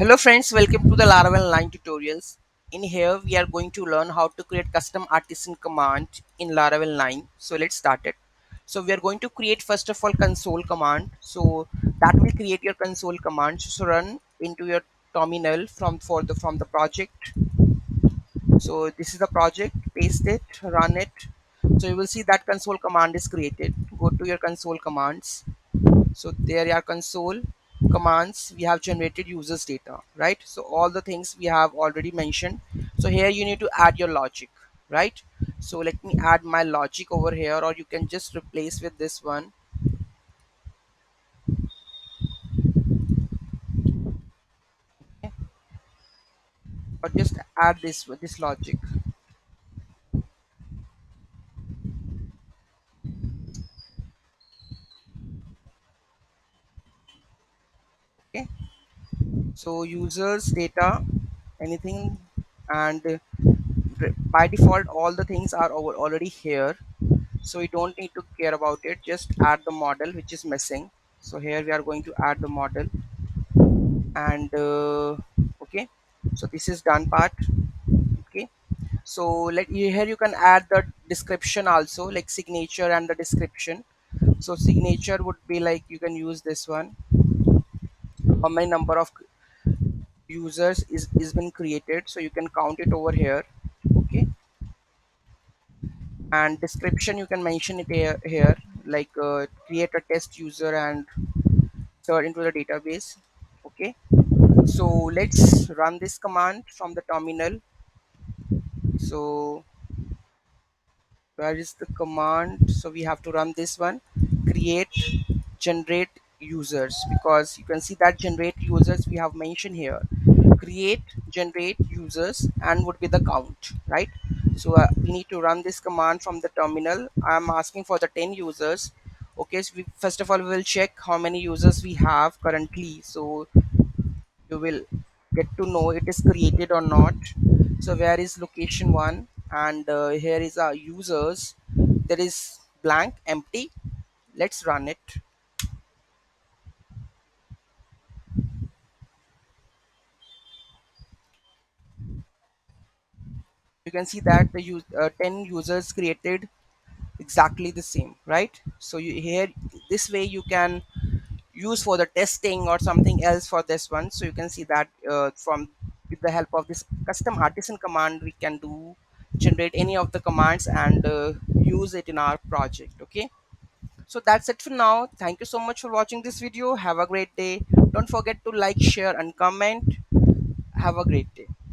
Hello friends, welcome to the Laravel 9 tutorials. In here we are going to learn how to create custom artisan command in Laravel 9. So let's start it. So we are going to create first of all console command. So that will create your console command. So run into your terminal from the project. So this is the project, paste it, run it. So you will see that console command is created. Go to your console commands. So there are console commands. We have generated users data, right? So all the things we have already mentioned. So here you need to add your logic, right? So let me add my logic over here, or you can just replace with this one, or just add this logic. Okay, so users data, anything, and by default all the things are already here, so we don't need to care about it. Just add the model which is missing. So here we are going to add the model, and okay, so this is done part. Okay, so here you can add the description also, like signature and the description. So signature would be like, you can use this one, how many number of users is been created, so you can count it over here. Okay, and description you can mention it here, like create a test user and insert into the database. Okay, so let's run this command from the terminal. So where is the command? So we have to run this one, create generate users, because you can see that generate users we have mentioned here, create generate users, and would be the count, right? So we need to run this command from the terminal. I'm asking for the 10 users. Okay, so first of all we will check how many users we have currently, so you will get to know it is created or not. So where is location one, and here is our users, there is blank empty. Let's run it. You can see that the 10 users created exactly the same, right? So you here, this way you can use for the testing or something else for this one. So you can see that from with the help of this custom artisan command we can do generate any of the commands and use it in our project. Okay, so that's it for now. Thank you so much for watching this video. Have a great day. Don't forget to like, share and comment. Have a great day.